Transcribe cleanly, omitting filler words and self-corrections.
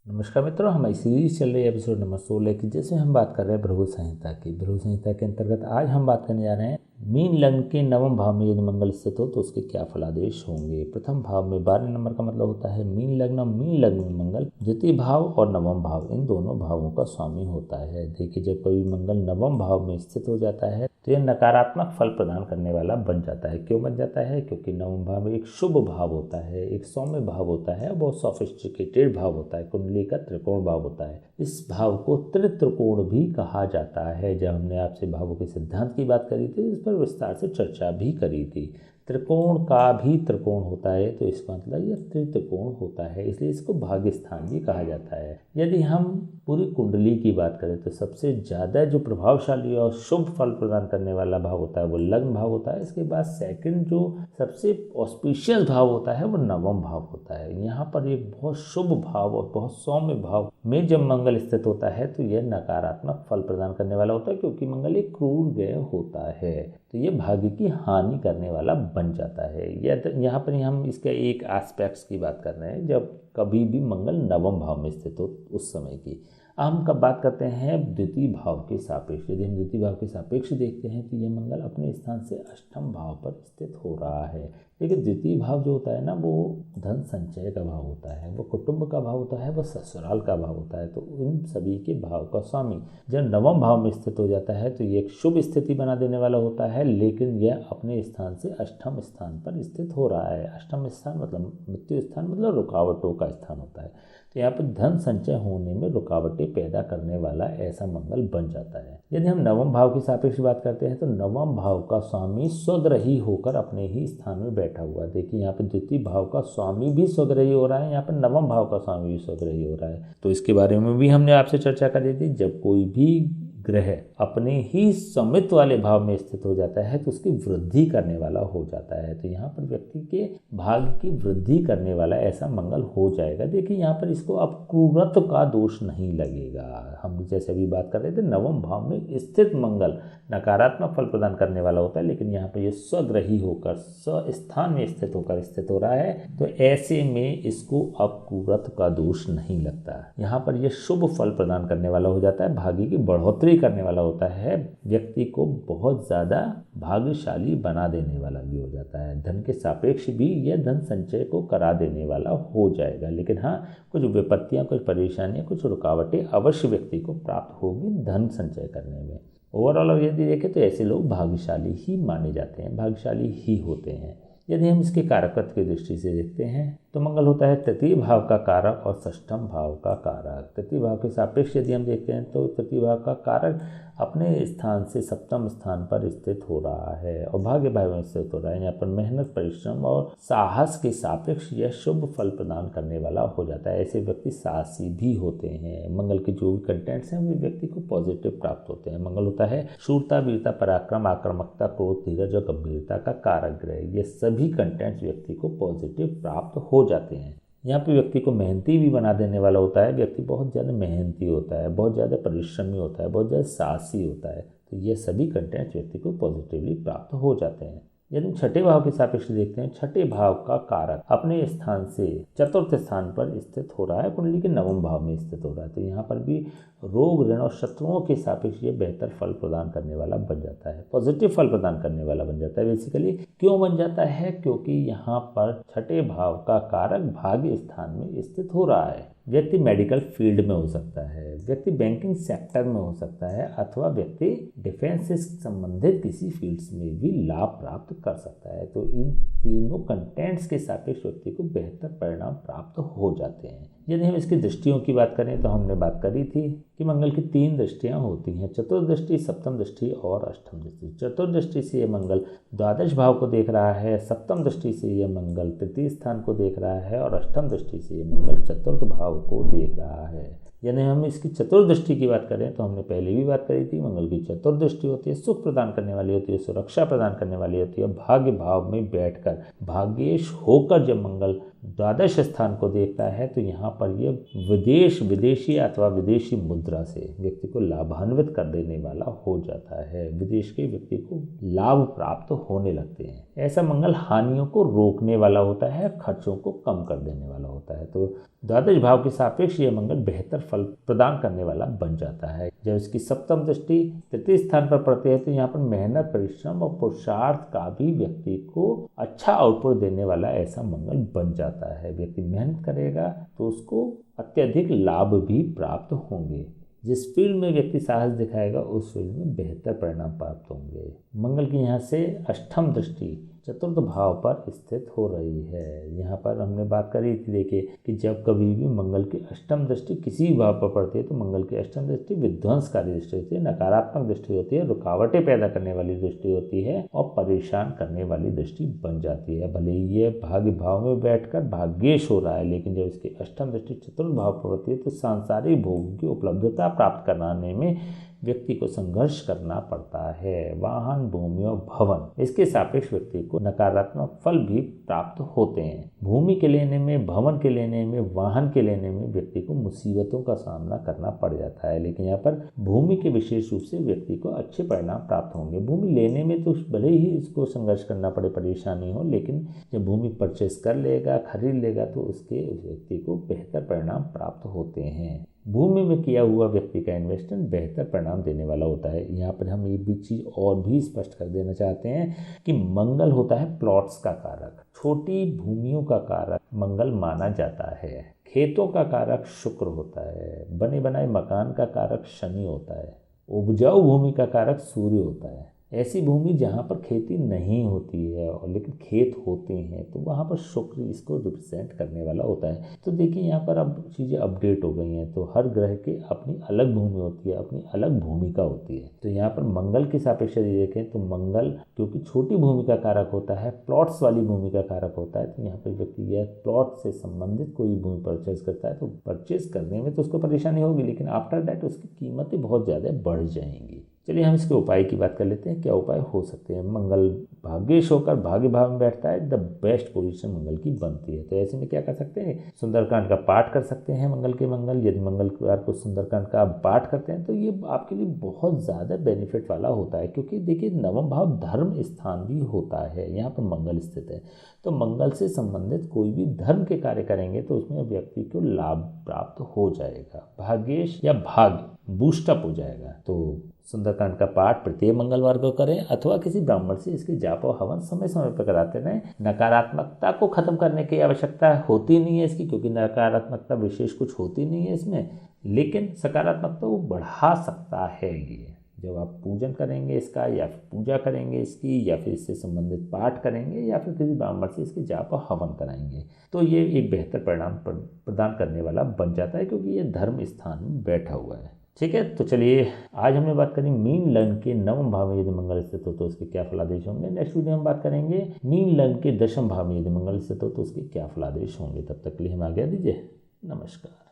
नमस्कार मित्रों, हमारी सीरीज चल रही है एपिसोड नंबर 16 की, जिसमें हम बात कर रहे हैं भृगु संहिता की। भृगु संहिता के अंतर्गत आज हम बात करने जा रहे हैं मीन लग्न के नवम भाव में यदि मंगल स्थित हो तो उसके क्या फलादेश होंगे। प्रथम भाव में 12 नंबर का मतलब होता है मीन लग्न। मीन लग्न में मंगल द्वितीय भाव और नवम भाव इन दोनों भावों का स्वामी होता है। देखिए, जब कभी मंगल नवम भाव में स्थित हो जाता है तो यह नकारात्मक फल प्रदान करने वाला बन जाता है। क्यों बन जाता है? क्योंकि नवम भाव एक शुभ भाव होता है, एक सौम्य भाव होता है, बहुत सोफिस्टिकेटेड भाव होता है, कुंडली का त्रिकोण भाव होता है। इस भाव को त्रित्रिकोण भी कहा जाता है। जब हमने आपसे भावों के सिद्धांत की बात करी थी, इस पर विस्तार से चर्चा भी करी थी। त्रिकोण का भी त्रिकोण होता है तो इसका मतलब यह त्रित्रिकोण होता है, इसलिए इसको भाग्य स्थान भी कहा जाता है। यदि हम पूरी कुंडली की बात करें तो सबसे ज़्यादा जो प्रभावशाली और शुभ फल प्रदान करने वाला भाव होता है वो लग्न भाव होता है। इसके बाद सेकंड जो सबसे ऑस्पिशियस भाव होता है वो नवम भाव होता है। यहाँ पर एक बहुत शुभ भाव और बहुत सौम्य भाव में जब मंगल स्थित होता है तो यह नकारात्मक फल प्रदान करने वाला होता है, क्योंकि मंगल एक क्रूर ग्रह होता है, तो ये भाग्य की हानि करने वाला बन जाता है। यहाँ पर हम इसके एक एस्पेक्ट्स की बात कर रहे हैं, जब कभी भी मंगल नवम भाव में स्थित हो उस समय की। हम कब बात करते हैं? द्वितीय भाव के सापेक्ष। यदि हम द्वितीय भाव के सापेक्ष देखते हैं तो ये मंगल अपने स्थान से अष्टम भाव पर स्थित हो रहा है। लेकिन द्वितीय भाव जो होता है ना, वो धन संचय का भाव होता है, वो कुटुंब का भाव होता है, वो ससुराल का भाव होता है। तो इन सभी के भाव का स्वामी जब नवम भाव में स्थित हो जाता है तो ये एक शुभ स्थिति बना देने वाला होता है, लेकिन यह अपने स्थान से अष्टम स्थान पर स्थित हो रहा है। अष्टम स्थान मतलब मृत्यु स्थान, मतलब रुकावटों का स्थान होता है। तो यहाँ पर धन संचय होने में रुकावटें पैदा करने वाला ऐसा मंगल बन जाता है। यदि हम नवम भाव की सापेक्ष बात करते हैं तो नवम भाव का स्वामी स्वग्रही होकर अपने ही स्थान में बैठा हुआ। देखिए, यहाँ पर द्वितीय भाव का स्वामी भी स्वग्रही हो रहा है, यहाँ पर नवम भाव का स्वामी भी स्वग्रही हो रहा है। तो इसके बारे में भी हमने आपसे चर्चा करी थी। जब कोई भी ग्रह अपने ही स्वामित्व वाले भाव में स्थित हो जाता है तो उसकी वृद्धि करने वाला हो जाता है। तो यहाँ पर व्यक्ति के भाग्य की वृद्धि करने वाला ऐसा मंगल हो जाएगा। देखिए, यहाँ पर इसको अब क्रूरत्व का दोष नहीं लगेगा। हम जैसे अभी बात कर रहे थे, नवम भाव में स्थित मंगल नकारात्मक फल प्रदान करने वाला होता है, लेकिन यहाँ पर ये स्वग्रही होकर स्वस्थान में स्थित हो रहा है, तो ऐसे में इसको अब क्रूरत्व का दोष नहीं लगता। यहाँ पर यह शुभ फल प्रदान करने वाला हो जाता है, भाग्य की बढ़ोतरी करने वाला होता है, व्यक्ति को बहुत ज़्यादा भाग्यशाली बना देने वाला भी हो जाता है। धन के सापेक्ष भी यह धन संचय को करा देने वाला हो जाएगा। लेकिन हाँ, कुछ विपत्तियां, कुछ परेशानियां, कुछ रुकावटें अवश्य व्यक्ति को प्राप्त होगी धन संचय करने में। ओवरऑल यदि देखें तो ऐसे लोग भाग्यशाली ही माने जाते हैं, भाग्यशाली ही होते हैं। यदि हम इसके कारकत्व की दृष्टि से देखते हैं तो मंगल होता है तृतीय भाव का कारक और षष्ठम भाव का कारक। तृतीय भाव के सापेक्ष यदि हम देखते हैं तो तृतीय भाव का कारक अपने स्थान से सप्तम स्थान पर स्थित हो रहा है और भाग्य भाव में स्थित हो रहा है। यहाँ पर मेहनत, परिश्रम और साहस के सापेक्ष यह शुभ फल प्रदान करने वाला हो जाता है। ऐसे व्यक्ति साहसी भी होते हैं। मंगल के जो भी कंटेंट्स हैं वे व्यक्ति को पॉजिटिव प्राप्त होते हैं। मंगल होता है शूरता, वीरता, पराक्रम, आक्रामकता, क्रोध, धीरज और गंभीरता का कारक ग्रह। ये सभी कंटेंट्स व्यक्ति को पॉजिटिव प्राप्त हो जाते हैं। यहाँ पे व्यक्ति को मेहनती भी बना देने वाला होता है। व्यक्ति बहुत ज़्यादा मेहनती होता है, बहुत ज़्यादा परिश्रमी होता है, बहुत ज़्यादा साहसी होता है। तो ये सभी कंटेंट्स व्यक्ति को पॉजिटिवली प्राप्त हो जाते हैं। यदि छठे भाव के सापेक्ष देखते हैं, छठे भाव का कारक अपने स्थान से चतुर्थ स्थान पर स्थित हो रहा है, कुंडली के नवम भाव में स्थित हो रहा है। तो यहाँ पर भी रोग, ऋण और शत्रुओं के सापेक्ष ये बेहतर फल प्रदान करने वाला बन जाता है, पॉजिटिव फल प्रदान करने वाला बन जाता है। बेसिकली क्यों बन जाता है? क्योंकि यहाँ पर छठे भाव का कारक भाग्य स्थान में स्थित हो रहा है। व्यक्ति मेडिकल फील्ड में हो सकता है, व्यक्ति बैंकिंग सेक्टर में हो सकता है, अथवा व्यक्ति डिफेंस से संबंधित किसी फील्ड्स में भी लाभ प्राप्त कर सकता है। तो इन तीनों कंटेंट्स के सापेक्ष व्यक्ति को बेहतर परिणाम प्राप्त हो जाते हैं। यदि हम इसकी दृष्टियों की बात करें तो हमने बात करी थी कि मंगल की 3 दृष्टियां होती हैं, चतुर्दृष्टि, सप्तम दृष्टि और अष्टम दृष्टि। चतुर्दृष्टि से यह मंगल द्वादश भाव को देख रहा है, सप्तम दृष्टि से यह मंगल तृतीय स्थान को देख रहा है और अष्टम दृष्टि से यह मंगल चतुर्थ भाव को देख रहा है। यदि हम इसकी चतुर्दृष्टि की बात करें तो हमने पहले भी बात करी थी, मंगल की चतुर्दृष्टि होती है, सुख प्रदान करने वाली होती है, सुरक्षा प्रदान करने वाली होती है। भाग्य भाव में बैठकर भाग्येश होकर जब मंगल द्वादश स्थान को देखता है तो यहाँ पर ये विदेशी अथवा विदेशी मुद्रा से व्यक्ति को लाभान्वित कर देने वाला हो जाता है। विदेश के व्यक्ति को लाभ प्राप्त होने लगते हैं। ऐसा मंगल हानियों को रोकने वाला होता है, खर्चों को कम कर देने वाला होता है। तो द्वादश भाव के सापेक्ष ये मंगल बेहतर फल प्रदान करने वाला बन जाता है। जब इसकी सप्तम दृष्टि तृतीय स्थान पर पड़ती है तो यहाँ पर मेहनत, परिश्रम और पुरुषार्थ का भी व्यक्ति को अच्छा आउटपुट देने वाला ऐसा मंगल बन जाता है। व्यक्ति मेहनत करेगा तो उसको अत्यधिक लाभ भी प्राप्त होंगे। जिस फील्ड में व्यक्ति साहस दिखाएगा उस फील्ड में बेहतर परिणाम प्राप्त होंगे। मंगल की यहाँ से अष्टम दृष्टि चतुर्थ भाव पर स्थित हो रही है। यहाँ पर हमने बात करी थी, देखिए कि जब कभी भी मंगल की अष्टम दृष्टि किसी भी भाव पर पड़ती है तो मंगल की अष्टम दृष्टि विध्वंसकारी दृष्टि होती है, नकारात्मक दृष्टि होती है, रुकावटें पैदा करने वाली दृष्टि होती है और परेशान करने वाली दृष्टि बन जाती है। भले ही ये भाग्य भाव में बैठकर भाग्येश हो रहा है, लेकिन जब इसकी अष्टम दृष्टि चतुर्थ भाव पर होती है तो सांसारिक भोग की उपलब्धता प्राप्त कराने में व्यक्ति को संघर्ष करना पड़ता है। वाहन, भूमि और भवन, इसके सापेक्ष व्यक्ति को नकारात्मक फल भी प्राप्त होते हैं। भूमि के लेने में, भवन के लेने में, वाहन के लेने में व्यक्ति को मुसीबतों का सामना करना पड़ जाता है, लेकिन यहाँ पर भूमि के विशेष रूप से व्यक्ति को अच्छे परिणाम प्राप्त होंगे। भूमि लेने में तो भले ही इसको संघर्ष करना पड़े, परेशानी हो, लेकिन जब भूमि परचेस कर लेगा, खरीद लेगा तो उस व्यक्ति को बेहतर परिणाम प्राप्त होते हैं। भूमि में किया हुआ व्यक्ति का इन्वेस्टमेंट बेहतर परिणाम देने वाला होता है। यहाँ पर हम एक भी चीज़ और भी स्पष्ट कर देना चाहते हैं कि मंगल होता है प्लॉट्स का कारक, छोटी भूमियों का कारक मंगल माना जाता है। खेतों का कारक शुक्र होता है। बने बनाए मकान का कारक शनि होता है। उपजाऊ भूमि का कारक सूर्य होता है। ऐसी भूमि जहाँ पर खेती नहीं होती है और लेकिन खेत होते हैं तो वहाँ पर शुक्र इसको रिप्रेजेंट करने वाला होता है। तो देखिए यहाँ पर अब चीज़ें अपडेट हो गई हैं, तो हर ग्रह के अपनी अलग भूमि होती है, अपनी अलग भूमिका होती है। तो यहाँ पर मंगल के सापेक्ष यदि देखें तो मंगल क्योंकि छोटी भूमि का कारक होता है, प्लॉट्स वाली भूमि का कारक होता है, तो यहाँ पर व्यक्ति यह प्लॉट से संबंधित कोई भूमि परचेज करता है तो परचेज करने में तो उसको परेशानी होगी, लेकिन आफ्टर दैट उसकी कीमतें बहुत ज़्यादा बढ़ जाएंगी। चलिए हम इसके उपाय की बात कर लेते हैं। क्या उपाय हो सकते हैं? मंगल भाग्येश होकर भाग्य भाव में बैठता है, द बेस्ट पोजीशन मंगल की बनती है। तो ऐसे में क्या कर सकते हैं? सुंदरकांड का पाठ कर सकते हैं मंगल के मंगल। यदि मंगलवार को सुंदरकांड का पाठ करते हैं तो ये आपके लिए बहुत ज़्यादा बेनिफिट वाला होता है, क्योंकि देखिए नवम भाव धर्म स्थान भी होता है, यहाँ पर मंगल स्थित है। तो मंगल से संबंधित कोई भी धर्म के कार्य करेंगे तो उसमें व्यक्ति को लाभ प्राप्त हो जाएगा, भाग्येश या भाग्य बूस्टअप हो जाएगा। तो सुंदरकांड का पाठ प्रत्येक मंगलवार को करें अथवा किसी ब्राह्मण से इसके जाप और हवन समय समय पर कराते रहें। नकारात्मकता को खत्म करने की आवश्यकता होती नहीं है इसकी, क्योंकि नकारात्मकता विशेष कुछ होती नहीं है इसमें, लेकिन सकारात्मकता वो बढ़ा सकता है। ये जब आप पूजन करेंगे इसका या फिर पूजा करेंगे इसकी या फिर इससे संबंधित पाठ करेंगे या फिर किसी ब्राह्मण से इसके जाप और हवन कराएंगे तो ये एक बेहतर परिणाम प्रदान करने वाला बन जाता है, क्योंकि ये धर्म स्थान में बैठा हुआ है। ठीक है, तो चलिए आज हमने बात करी मीन लग्न के नवम भाव में यदि मंगल स्थित हो तो उसके क्या फलादेश होंगे। नेक्स्ट वीडियो में बात करेंगे मीन लग्न के दशम भाव में यदि मंगल स्थित हो तो उसके क्या फलादेश होंगे। तब तक के लिए हम आज्ञा दीजिए, नमस्कार।